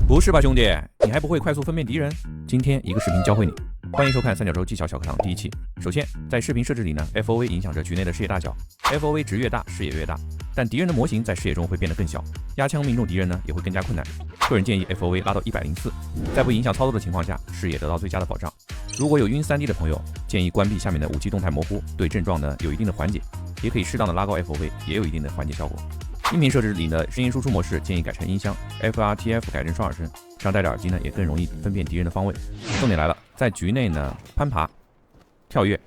不是吧，兄弟，你还不会快速分辨敌人？今天一个视频教会你。欢迎收看三角洲技巧小课堂第一期。首先，在视频设置里呢 ，FOV 影响着局内的视野大小 ，FOV 值越大，视野越大，但敌人的模型在视野中会变得更小，压枪命中敌人呢也会更加困难。个人建议 FOV 拉到104，在不影响操作的情况下，视野得到最佳的保障。如果有晕 3D 的朋友，建议关闭下面的武器动态模糊，对症状呢有一定的缓解，也可以适当的拉高 FOV， 也有一定的缓解效果。音频设置里的声音输出模式建议改成音箱 ，FRTF 改成双耳声，这样戴着耳机呢也更容易分辨敌人的方位。重点来了，在局内呢攀爬、跳跃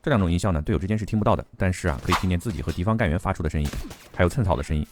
这两种音效呢队友之间是听不到的，但是可以听见自己和敌方干员发出的声音，还有蹭草的声音。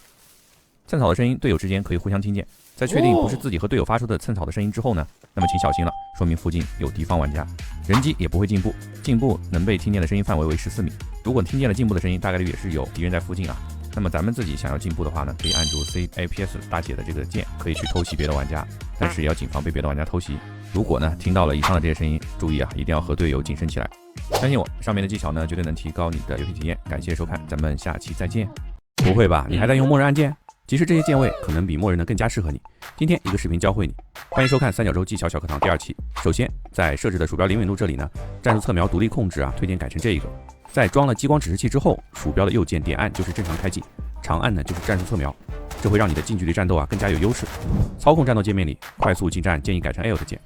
蹭草的声音队友之间可以互相听见，在确定不是自己和队友发出的蹭草的声音之后呢，那么请小心了，说明附近有敌方玩家。人机也不会进步，进步能被听见的声音范围为14米。如果听见了进步的声音，大概率也是有敌人在附近啊。那么咱们自己想要进步的话呢，可以按住 CAPS 大写的这个键，可以去偷袭别的玩家，但是也要谨防被别的玩家偷袭。如果呢听到了以上的这些声音，注意啊，一定要和队友谨慎起来。相信我，上面的技巧呢绝对能提高你的游戏体验。感谢收看，咱们下期再见。不会吧，你还在用默认按键？其实这些键位可能比默认的更加适合你。今天一个视频教会你，欢迎收看三角洲技巧小课堂第2期。首先，在设置的鼠标灵敏度这里呢，战术侧瞄独立控制推荐改成这一个。在装了激光指示器之后，鼠标的右键点按就是正常开机，长按呢就是战术侧瞄，这会让你的近距离战斗更加有优势。操控战斗界面里，快速近战建议改成 L 的键，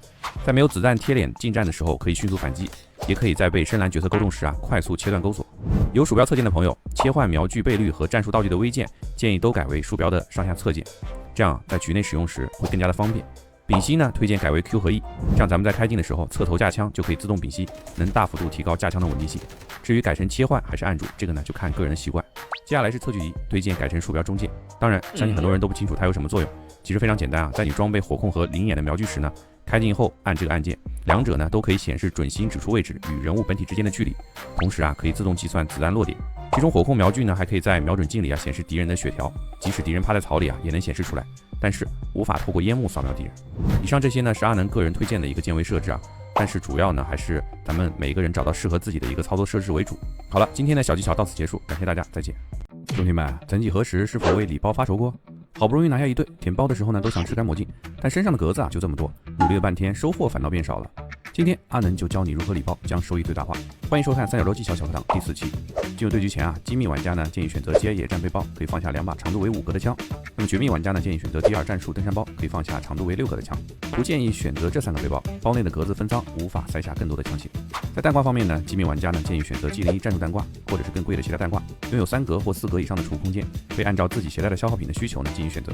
在没有子弹贴脸近战的时候可以迅速反击，也可以在被深蓝角色勾中时快速切断钩索。有鼠标侧键的朋友，切换瞄具倍率和战术道具的微键建议都改为鼠标的上下侧键，这样在局内使用时会更加的方便。屏息呢推荐改为 Q 和 E， 这样咱们在开镜的时候侧头架枪就可以自动屏息，能大幅度提高架枪的稳定性。至于改成切换还是按住，这个呢就看个人的习惯。接下来是测距仪，推荐改成鼠标中键。当然，相信很多人都不清楚它有什么作用。其实非常简单在你装备火控和灵眼的瞄具时呢，开镜后按这个按键，两者呢都可以显示准星指出位置与人物本体之间的距离，同时可以自动计算子弹落点。其中火控瞄具呢还可以在瞄准镜里显示敌人的血条，即使敌人趴在草里也能显示出来，但是无法透过烟幕扫描敌人。以上这些呢是阿能个人推荐的一个键位设置但是主要呢还是咱们每个人找到适合自己的一个操作设置为主。好了，今天的小技巧到此结束，感谢大家，再见。兄弟们，曾几何时是否为礼包发愁过？好不容易拿下一对，舔包的时候呢都想吃干抹净，但身上的格子就这么多，努力了半天收获反倒变少了。今天阿能就教你如何礼包将收益最大化。欢迎收看三角洲技巧小课堂第4期。进入对局前机密玩家呢建议选择 GI 野战背包，可以放下2把长度为5格的枪。那么绝密玩家呢建议选择第2战术登山包，可以放下长度为6格的枪。不建议选择这3个背包，包内的格子分赃，无法塞下更多的枪械。在弹挂方面呢，机密玩家呢建议选择 G01战术弹挂，或者是更贵的携带弹挂，拥有3格或4格以上的储物空间，可以按照自己携带的消耗品的需求呢进行选择。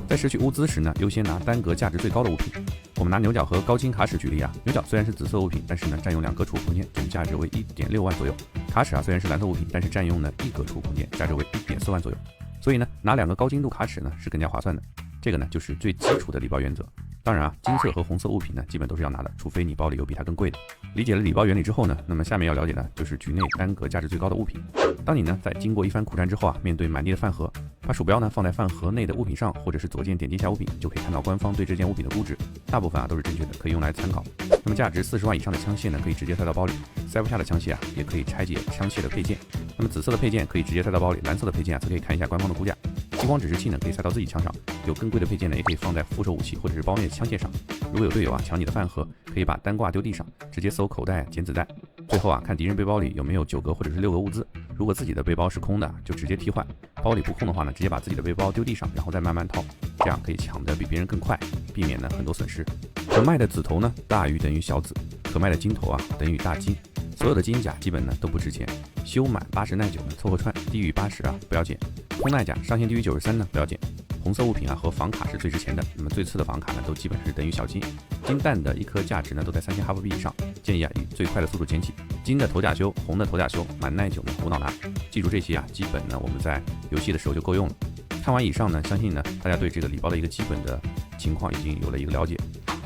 在拾取物资时呢，优先拿单格价值最高的物品。我们拿牛角和高清卡尺举例牛角虽然是紫色物品，但是呢占用2格储物空间，总价值为 1.6 万左右。卡尺虽然是蓝色物品，但是占用呢1格储物空间，价值为 1.4 万左右。所以呢拿2个高精度卡尺呢是更加划算的。这个呢就是最基础的礼包原则。当然金色和红色物品呢基本都是要拿的，除非你包里有比它更贵的。理解了礼包原理之后呢，那么下面要了解的就是局内单格价值最高的物品。当你呢在经过一番苦战之后面对满地的饭盒，把鼠标呢放在饭盒内的物品上，或者是左键点击下物品，就可以看到官方对这件物品的估值，大部分都是正确的，可以用来参考。那么价值40万以上的枪械呢可以直接塞到包里，塞不下的枪械也可以拆解枪械的配件。那么紫色的配件可以直接塞到包里，蓝色的配件则可以看一下官方的估价。激光指示器呢可以塞到自己枪上，有更贵的配件呢也可以放在副手武器或者是包内的枪械上。如果有队友抢你的饭盒，可以把单挂丢地上，直接搜口袋捡子弹。最后看敌人背包里有没有9格或者是6格物资，如果自己的背包是空的，就直接替换；包里不空的话呢，直接把自己的背包丢地上，然后再慢慢掏，这样可以抢得比别人更快，避免呢很多损失。可卖的子头呢大于等于小子，可卖的金头等于大金。所有的金甲基本呢都不值钱，修满80耐久呢凑合穿，低于80不要捡。空耐甲上限低于93呢不要捡。红色物品和房卡是最值钱的，那么最次的房卡呢都基本是等于小金。金弹的1颗价值呢都在3000哈弗币以上，建议以最快的速度捡起。金的头甲修，红的头甲修，满耐久呢无脑拿。记住这些基本呢我们在游戏的时候就够用了。看完以上呢，相信呢大家对这个礼包的一个基本的情况已经有了一个了解。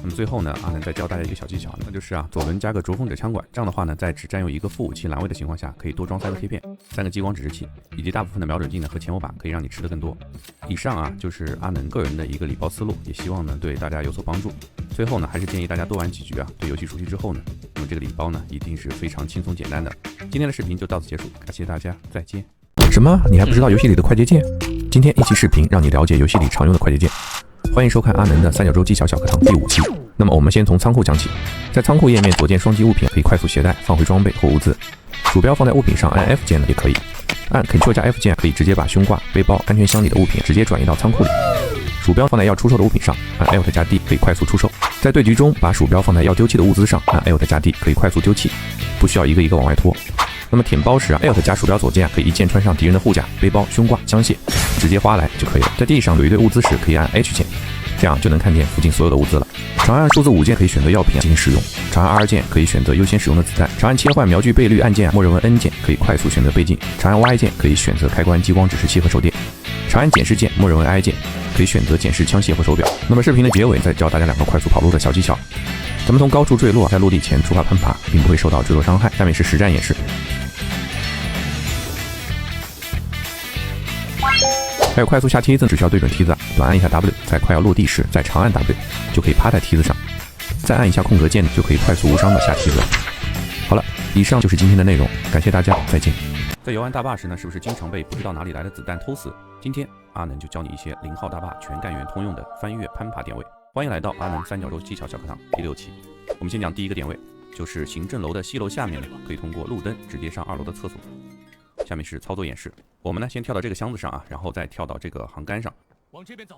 那么最后呢，阿能再教大家一个小技巧，那就是左轮加个着风者枪管，这样的话呢，在只占用一个副武器栏位的情况下，可以多装3个贴片、3个激光指示器，以及大部分的瞄准镜呢和前后把，可以让你吃得更多。以上就是阿能个人的一个礼包思路，也希望呢对大家有所帮助。最后呢，还是建议大家多玩几局对游戏熟悉之后呢，那么这个礼包呢一定是非常轻松简单的。今天的视频就到此结束，感谢大家，再见。什么？你还不知道游戏里的快捷键？今天一期视频让你了解游戏里常用的快捷键。欢迎收看阿能的三角洲技巧小课堂第5期。那么我们先从仓库讲起，在仓库页面左键双击物品可以快速携带、放回装备或物资。鼠标放在物品上，按 F 键也可以。按 Ctrl 加 F 键可以直接把胸挂、背包、安全箱里的物品直接转移到仓库里。鼠标放在要出售的物品上，按 Alt 加 D 可以快速出售。在对局中，把鼠标放在要丢弃的物资上，按 Alt 加 D 可以快速丢弃，不需要一个一个往外拖。那么舔包时，Alt 加鼠标左键可以一键穿上敌人的护甲、背包、胸挂、枪械，直接花来就可以了。在地上有一堆物资时，可以按 H 键，这样就能看见附近所有的物资了。长按数字5键可以选择药品进行使用，长按 R 键可以选择优先使用的子弹，长按切换瞄具倍率按键，默认为 N 键可以快速选择倍镜，长按 Y 键可以选择开关激光指示器和手电，长按检视键默认为 I 键可以选择检视枪械和手表。那么视频的结尾再教大家2个快速跑路的小技巧。咱们从高处坠落，在落地前出发攀爬，并不会受到坠落伤害。下面是实战演示。还有快速下梯子，只需要对准梯子，短按一下 W， 在快要落地时再长按 W， 就可以趴在梯子上，再按一下空格键就可以快速无伤的下梯子了。好了，以上就是今天的内容，感谢大家，再见。在游玩大坝时呢，是不是经常被不知道哪里来的子弹偷死？今天阿能就教你一些0号大坝全干员通用的翻越攀爬点位。欢迎来到阿能三角洲技巧小课堂第6期。我们先讲第一个点位，就是行政楼的西楼下面呢，可以通过路灯直接上2楼的厕所。下面是操作演示，我们呢先跳到这个箱子上啊，然后再跳到这个航杆上，往这边走。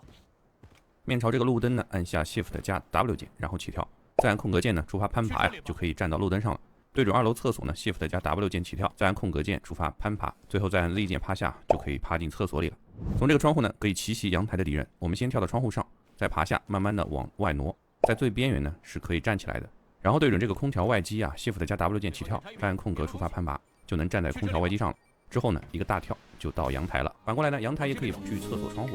面朝这个路灯呢，按下 Shift 加 W 键，然后起跳，再按空格键呢触发攀爬呀，就可以站到路灯上了。对准2楼厕所呢 ，Shift 加 W 键起跳，再按空格键触发攀爬，最后再按 Z 键趴下，就可以趴进厕所里了。从这个窗户呢，可以奇袭阳台的敌人。我们先跳到窗户上，再爬下，慢慢的往外挪，在最边缘呢是可以站起来的。然后对准这个空调外机啊 ，Shift 加 W 键起跳，再按空格触发攀爬，就能站在空调外机上了。之后呢，一个大跳就到阳台了。反过来呢，阳台也可以去厕所窗户。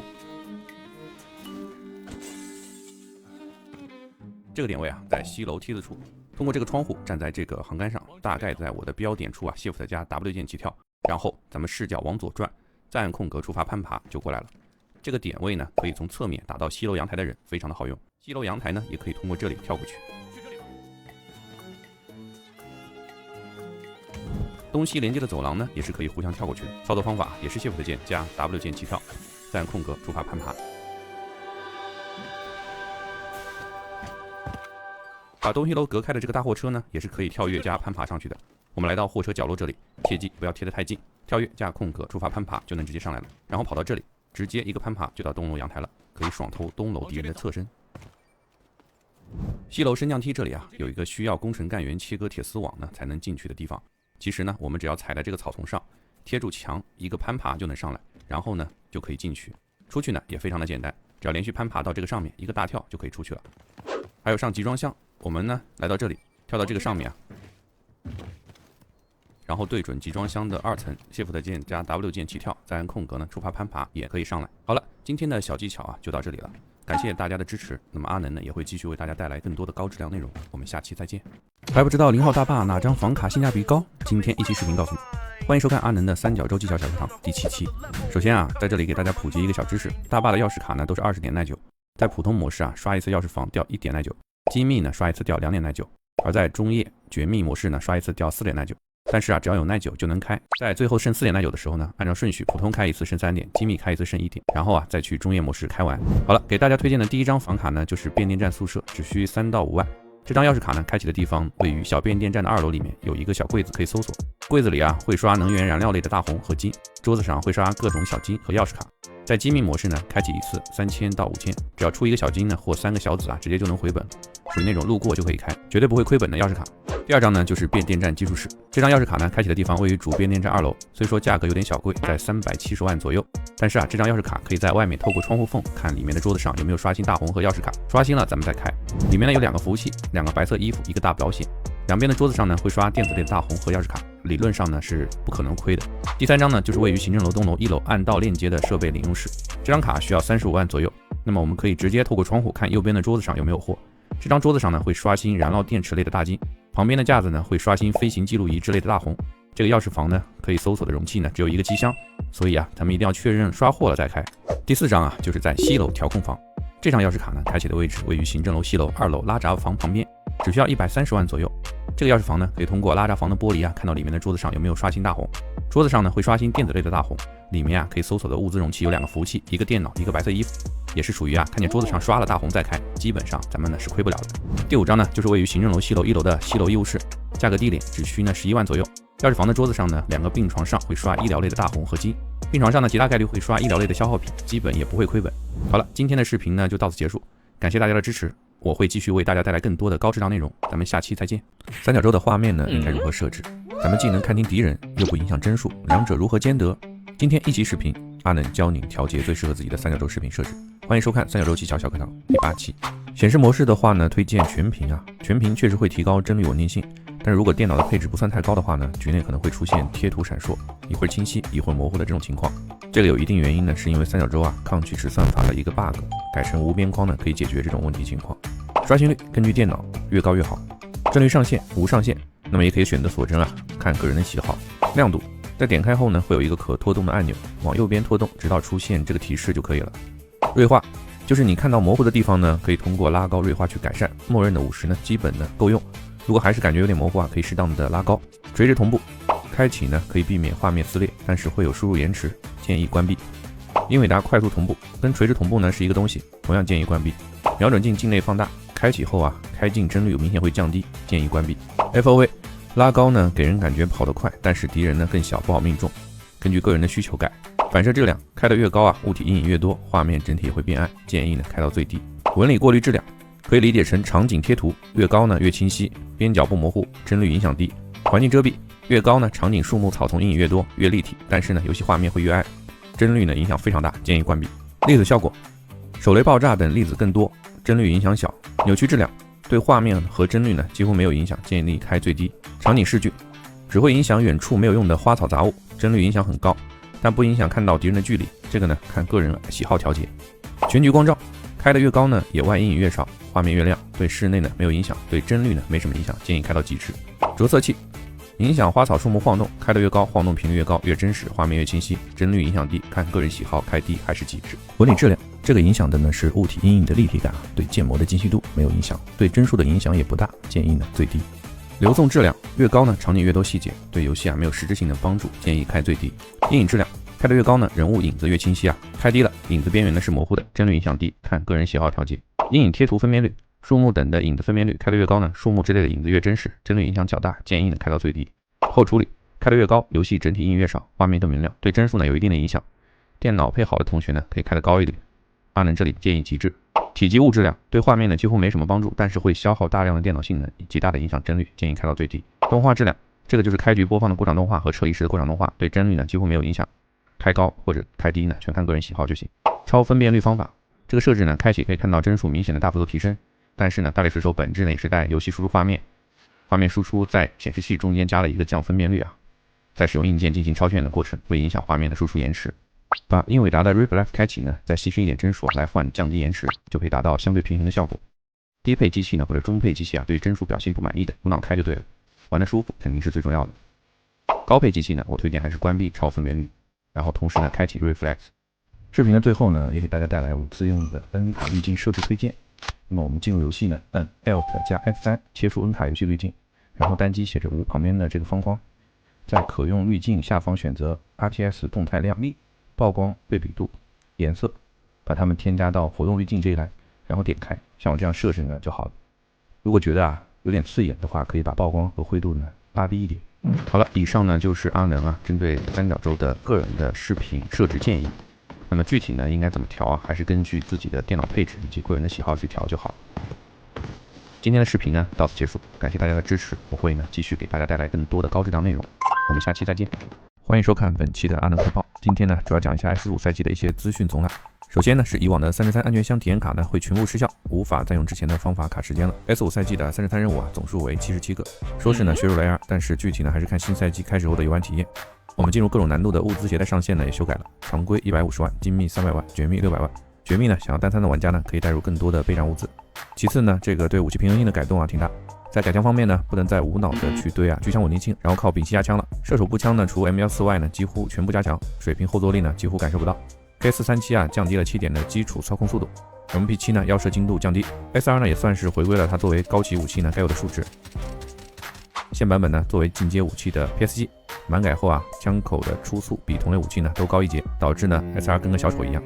这个点位啊，在西楼梯子处，通过这个窗户站在这个航杆上，大概在我的标点处啊 ，Shift 加 W 键起跳，然后咱们视角往左转，再按空格触发攀爬就过来了。这个点位呢，可以从侧面打到西楼阳台的人，非常的好用。西楼阳台呢，也可以通过这里跳过去。东西连接的走廊呢，也是可以互相跳过去的。操作方法也是 Shift 键加 W 键起跳，再按空格触发攀爬。把东西楼隔开的这个大货车呢，也是可以跳跃加攀爬上去的。我们来到货车角落这里，切记不要贴得太近，跳跃加空格触发攀爬就能直接上来了。然后跑到这里，直接一个攀爬就到东楼阳台了，可以爽偷东楼敌人的侧身。西楼升降梯这里啊，有一个需要工程干员切割铁丝网呢才能进去的地方。其实呢，我们只要踩在这个草丛上，贴住墙，一个攀爬就能上来，然后呢就可以进去。出去呢也非常的简单，只要连续攀爬到这个上面，一个大跳就可以出去了。还有上集装箱，我们呢来到这里，跳到这个上面啊，然后对准集装箱的2层 ，Shift 键加 W 键起跳，再按空格呢触发攀爬也可以上来。好了，今天的小技巧啊就到这里了，感谢大家的支持。那么阿能呢也会继续为大家带来更多的高质量内容，我们下期再见。还不知道0号大坝哪张房卡性价比高？今天一期视频告诉你。欢迎收看阿能的三角洲技巧小课堂第7期。首先啊，在这里给大家普及一个小知识，大坝的钥匙卡呢都是20点耐久，在普通模式啊刷一次钥匙房掉1点耐久，机密呢刷一次掉2点耐久，而在中夜绝密模式呢刷一次掉4点耐久。但是啊，只要有耐久就能开。在最后剩4点耐久的时候呢，按照顺序，普通开一次剩3点，机密开一次剩1点，然后啊再去中夜模式开完。好了，给大家推荐的第1张房卡呢，就是变电站宿舍，只需3到5万。这张钥匙卡呢，开启的地方位于小变电站的2楼里面，有一个小柜子可以搜索。柜子里啊会刷能源燃料类的大红和金，桌子上会刷各种小金和钥匙卡。在机密模式呢，开启一次3000到5000，只要出一个小金呢或3个小子啊，直接就能回本，属于那种路过就可以开，绝对不会亏本的钥匙卡。第2张呢就是变电站技术室，这张钥匙卡呢开启的地方位于主变电站2楼，虽说价格有点小贵，在370万左右，但是啊这张钥匙卡可以在外面透过窗户缝看里面的桌子上有没有刷新大红和钥匙卡，刷新了咱们再开。里面呢有2个服务器，2个白色衣服，一个大保险，两边的桌子上呢会刷电子类的大红和钥匙卡，理论上呢是不可能亏的。第3张呢就是位于行政楼东楼1楼暗道链接的设备领用室，这张卡需要35万左右，那么我们可以直接透过窗户看右边的桌子上有没有货。这张桌子上呢会刷新燃料电池类的大金，旁边的架子呢会刷新飞行记录仪之类的大红。这个钥匙房呢可以搜索的容器呢只有一个机箱，所以啊咱们一定要确认刷货了再开。第4张啊就是在西楼调控房，这张钥匙卡呢开启的位置位于行政楼西楼2楼拉闸房旁边，只需要130万左右。这个钥匙房呢，可以通过拉闸房的玻璃啊，看到里面的桌子上有没有刷新大红。桌子上呢会刷新电子类的大红，里面啊可以搜索的物资容器有2个服务器，一个电脑，一个白色衣服，也是属于啊看见桌子上刷了大红再开，基本上咱们呢是亏不了的。第5张呢就是位于行政楼西楼1楼的西楼医务室，价格低廉，只需呢11万左右。钥匙房的桌子上呢2个病床上会刷医疗类的大红和金，病床上呢极大概率会刷医疗类的消耗品，基本也不会亏本。好了，今天的视频呢就到此结束，感谢大家的支持。我会继续为大家带来更多的高质量内容，咱们下期再见。三角洲的画面呢应该如何设置？咱们既能看清敌人，又不影响帧数，两者如何兼得？今天一期视频，阿能教您调节最适合自己的三角洲视频设置。欢迎收看三角洲技巧小课堂第8期。显示模式的话呢，推荐全屏啊，全屏确实会提高帧率稳定性，但是如果电脑的配置不算太高的话呢，局内可能会出现贴图闪烁，一会儿清晰，一会儿模糊的这种情况。这个有一定原因呢，是因为三角洲啊抗锯齿算法的一个 bug， 改成无边框呢可以解决这种问题情况。刷新率根据电脑越高越好，帧率上限无上限，那么也可以选择锁帧啊，看个人的喜好。亮度在点开后呢，会有一个可拖动的按钮，往右边拖动，直到出现这个提示就可以了。锐化就是你看到模糊的地方呢，可以通过拉高锐化去改善，默认的50呢基本的够用，如果还是感觉有点模糊啊，可以适当的拉高。垂直同步开启呢可以避免画面撕裂，但是会有输入延迟，建议关闭。英伟达快速同步跟垂直同步呢是一个东西，同样建议关闭。瞄准镜境内放大开启后啊，开镜帧率明显会降低，建议关闭。FOV 拉高呢给人感觉跑得快，但是敌人呢更小，不好命中，根据个人的需求改。反射质量开得越高啊，物体阴影越多，画面整体也会变暗，建议呢开到最低。纹理过滤质量可以理解成场景贴图，越高呢越清晰，边角不模糊，帧率影响低。环境遮蔽越高呢，场景树木草丛阴影越多，越立体，但是呢游戏画面会越暗，帧率呢影响非常大，建议关闭。粒子效果手雷爆炸等粒子更多，帧率影响小。扭曲质量对画面和帧率呢几乎没有影响，建议开最低。场景视距只会影响远处没有用的花草杂物，帧率影响很高，但不影响看到敌人的距离，这个呢看个人喜好调节。全局光照开得越高呢，野外阴影越少，画面越亮，对室内呢没有影响，对帧率呢没什么影响，建议开到极致。着色器影响花草树木晃动，开得越高，晃动频率越高，越真实，画面越清晰，帧率影响低，看个人喜好，开低还是极致。纹理质量这个影响的呢是物体阴影的立体感，对建模的精细度没有影响，对帧数的影响也不大，建议呢最低。流送质量越高呢，场景越多细节，对游戏啊没有实质性的帮助，建议开最低。阴影质量开得越高呢，人物影子越清晰啊，开低了，影子边缘呢是模糊的，帧率影响低，看个人喜好调节。阴影贴图分辨率树木等的影子分辨率开得越高呢，树木之类的影子越真实，帧率影响较大，建议呢开到最低。后处理开得越高，游戏整体阴影越少，画面更明亮，对帧数呢有一定的影响，电脑配好的同学呢可以开得高一点，阿能这里建议极致。体积物质量对画面呢几乎没什么帮助，但是会消耗大量的电脑性能，极大的影响帧率，建议开到最低。动画质量这个就是开局播放的过场动画和撤离时的过场动画，对帧率呢几乎没有影响，开高或者开低呢全看个人喜好就行。超分辨率方法这个设置呢开启可以看到帧数明显的大幅度提升，但是呢大力水手本质呢也是在游戏输出画面，画面输出在显示器中间加了一个降分辨率啊，在使用硬件进行超渲的过程会影响画面的输出延迟。把英伟达的 Reflex 开启呢，再牺牲一点帧数来换降低延迟，就可以达到相对平衡的效果。低配机器呢或者中配机器啊，对于帧数表现不满意的，无脑开就对了，玩得舒服肯定是最重要的。高配机器呢，我推荐还是关闭超分辨率，然后同时呢开启 Reflex。视频的最后呢，也给大家带来我自用的 N 卡滤镜设置推荐。那么我们进入游戏呢，按 Alt 加 F3 切出 N 卡游戏滤镜，然后单击写着5旁边的这个方框，在可用滤镜下方选择 RTS 动态亮丽、曝光、对比度、颜色，把它们添加到活动滤镜这一栏，然后点开，像我这样设置呢就好了。如果觉得有点刺眼的话，可以把曝光和灰度呢拉低一点。好了，以上呢就是阿能针对三角洲的个人的视频设置建议。那么具体呢应该怎么调还是根据自己的电脑配置以及个人的喜好去调就好。今天的视频呢到此结束，感谢大家的支持，我会呢继续给大家带来更多的高质量内容，我们下期再见。欢迎收看本期的阿能快报。今天呢主要讲一下 S5赛季的一些资讯总览。首先呢是以往的303安全箱体验卡呢会全部失效，无法再用之前的方法卡时间了。S5赛季的303任务总数为77个，说是呢学如雷儿，但是具体呢还是看新赛季开始后的游玩体验。我们进入各种难度的物资携带上限呢也修改了，常规150万，精密300万，绝密600万。绝密呢想要单参的玩家呢可以带入更多的备战物资。其次呢这个对武器平衡性的改动挺大。在改枪方面呢，不能再无脑的去堆狙枪稳定性，然后靠屏息压枪了。射手步枪呢，除 M14外呢，几乎全部加强，水平后坐力呢几乎感受不到。K437降低了7点的基础操控速度。MP7呢，腰射精度降低。S2呢也算是回归了它作为高级武器呢该有的数值。现版本呢作为进阶武器的 PSG， 满改后啊，枪口的初速比同类武器呢都高一截，导致呢 SR 跟个小丑一样。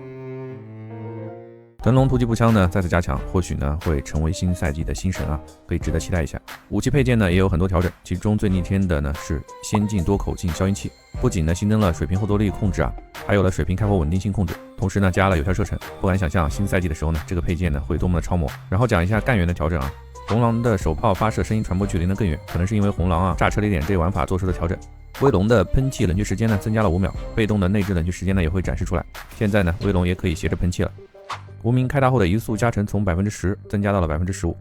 腾龙突击步枪呢再次加强，或许呢会成为新赛季的新神啊，可以值得期待一下。武器配件呢也有很多调整，其中最逆天的呢是先进多口径消音器，不仅呢新增了水平后坐力控制啊，还有了水平开火稳定性控制，同时呢加了有效射程。不敢想象新赛季的时候呢，这个配件呢会多么的超模。然后讲一下干源的调整啊，红狼的手炮发射声音传播距离呢更远，可能是因为红狼啊炸车雷点这个玩法做出的调整。威龙的喷气冷却时间呢增加了5秒，被动的内置冷却时间呢也会展示出来。现在呢威龙也可以斜着喷气了。无名开大后的移速加成从 10% 增加到了 15%，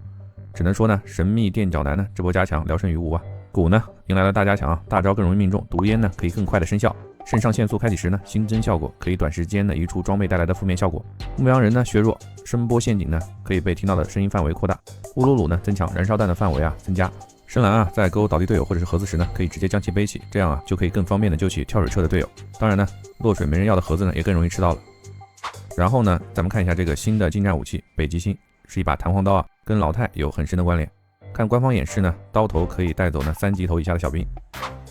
只能说呢神秘垫脚男呢这波加强聊胜于无啊。鼓呢迎来了大加强啊，大招更容易命中，毒烟呢可以更快的生效。肾上腺素开启时呢新增效果可以短时间的移除装备带来的负面效果。牧羊人呢削弱，声波陷阱呢可以被听到的声音范围扩大。乌鲁鲁呢增强燃烧弹的范围啊增加。深蓝啊在勾倒地队友或者是盒子时呢可以直接将其背起，这样啊就可以更方便的救起跳水车的队友。当然呢落水没人要的盒子呢也更容易吃到了。然后呢，咱们看一下这个新的近战武器北极星，是一把弹簧刀啊，跟老太有很深的关联。看官方演示呢，刀头可以带走呢3级头以下的小兵。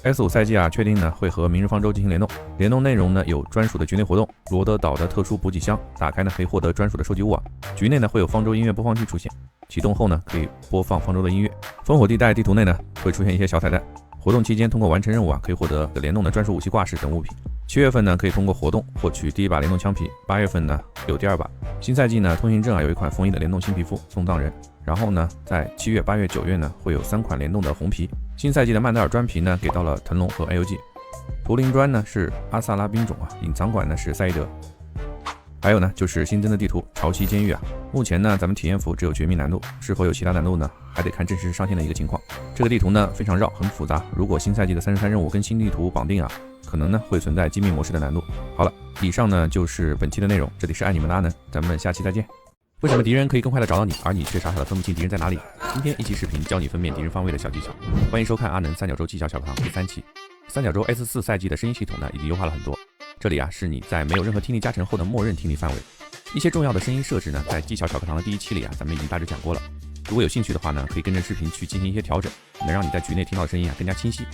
S5赛季啊，确定呢会和明日方舟进行联动，联动内容呢有专属的局内活动，罗德岛的特殊补给箱，打开呢可以获得专属的收集物啊。局内呢会有方舟音乐播放器出现，启动后呢可以播放方舟的音乐。烽火地带地图内呢会出现一些小彩蛋，活动期间通过完成任务啊可以获得联动的专属武器挂饰等物品。7月份呢可以通过活动获取第1把联动枪皮，8月份呢有第2把。新赛季呢通行证啊有一款风衣的联动新皮肤送藏人，然后呢在7月、8月、9月呢会有3款联动的红皮。新赛季的曼德尔砖皮呢给到了腾龙和 AOG， 图灵砖呢是阿萨拉兵种啊，隐藏馆呢是赛义德。还有呢就是新增的地图潮汐监狱啊，目前呢咱们体验服只有绝密难度，是否有其他难度呢还得看正式上线的一个情况。这个地图呢非常绕很复杂，如果新赛季的33任务跟新地图绑定啊，可能呢会存在机密模式的难度。好了，以上呢就是本期的内容，这里是爱你们的阿能，咱们下期再见。为什么敌人可以更快的找到你，而你却傻傻的分不清敌人在哪里？今天一期视频教你分辨敌人方位的小技巧，欢迎收看阿能三角洲技巧小课堂第3期。三角洲 S4赛季的声音系统呢已经优化了很多，这里啊是你在没有任何听力加成后的默认听力范围。一些重要的声音设置呢，在技巧小课堂的第1期里啊，咱们已经大致讲过了。如果有兴趣的话呢，可以跟着视频去进行一些调整，能让你在局内听到的声音啊更加清晰。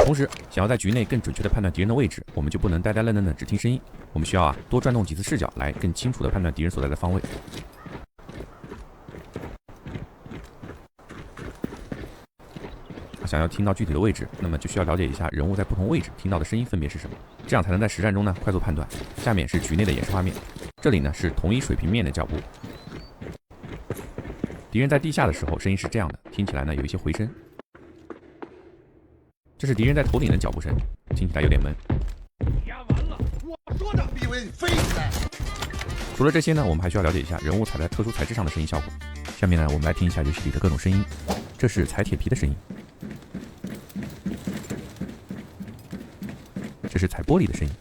同时，想要在局内更准确的判断敌人的位置，我们就不能呆呆愣愣的只听声音，我们需要啊多转动几次视角来更清楚的判断敌人所在的方位。想要听到具体的位置，那么就需要了解一下人物在不同位置听到的声音分别是什么，这样才能在实战中呢快速判断。下面是局内的演示画面，这里呢是同一水平面的脚步。敌人在地下的时候声音是这样的，听起来呢有一些回声。这是敌人在头顶的脚步声，听起来有点闷。压完了，我说的以为你飞起来。除了这些呢，我们还需要了解一下人物踩在特殊材质上的声音效果。下面呢我们来听一下游戏里的各种声音，这是踩铁皮的声音。这是踩玻璃的声音，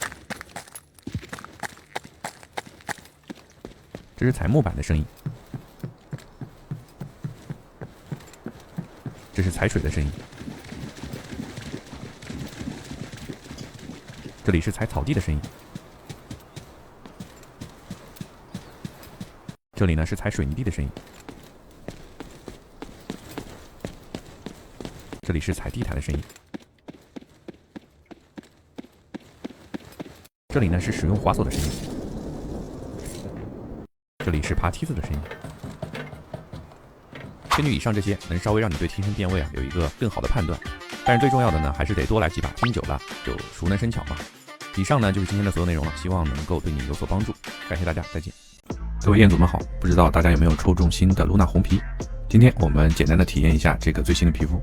这是踩木板的声音，这是踩水的声音，这里是踩草地的声音，这里呢是踩水泥地的声音，这里是踩地毯的声音。这里呢是使用滑索的声音，这里是爬梯子的声音。根据以上这些，能稍微让你对听声辨位啊有一个更好的判断。但是最重要的呢，还是得多来几把，听久了就熟能生巧嘛。以上呢就是今天的所有内容了，希望能够对你有所帮助。感谢大家，再见。各位彦祖们好，不知道大家有没有抽中新的露娜红皮？今天我们简单的体验一下这个最新的皮肤。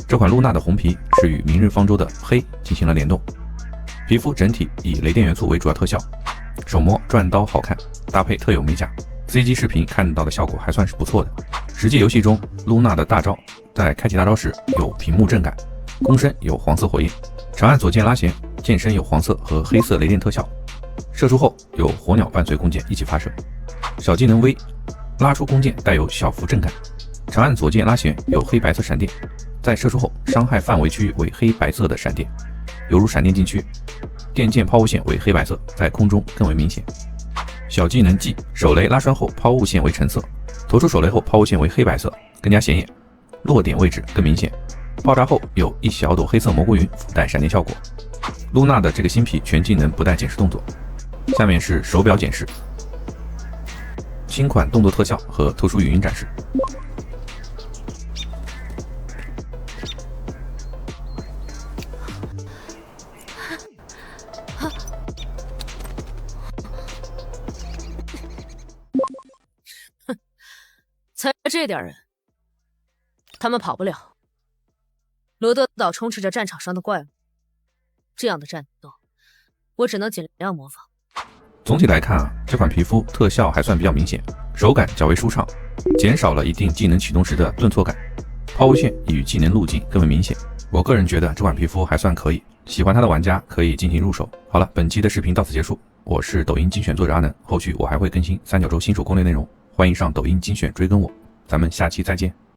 这款露娜的红皮是与明日方舟的黑进行了联动。皮肤整体以雷电元素为主要特效，手模转刀好看，搭配特有美甲 ，CG 视频看到的效果还算是不错的。实际游戏中，露娜的大招在开启大招时有屏幕震感，弓身有黄色火焰，长按左键拉弦，剑身有黄色和黑色雷电特效，射出后有火鸟伴随弓箭一起发射。小技能 V 拉出弓箭带有小幅震感，长按左键拉弦有黑白色闪电，在射出后伤害范围区域为黑白色的闪电。犹如闪电禁区，电剑抛物线为黑白色，在空中更为明显。小技能 G 手雷拉栓后抛物线为橙色，投出手雷后抛物线为黑白色，更加显眼，落点位置更明显。爆炸后有一小朵黑色蘑菇云附带闪电效果。露娜的这个新皮全技能不带减时动作。下面是手表检视，新款动作特效和特殊语音展示。才这点人，他们跑不了。罗德岛充斥着战场上的怪物，这样的战斗，我只能尽量模仿。总体来看啊，这款皮肤特效还算比较明显，手感较为舒畅，减少了一定技能启动时的顿挫感，抛物线与技能路径更为明显。我个人觉得这款皮肤还算可以，喜欢它的玩家可以进行入手。好了，本期的视频到此结束，我是抖音精选作者阿能，后续我还会更新三角洲新手攻略内容，欢迎上抖音精选追更我，咱们下期再见。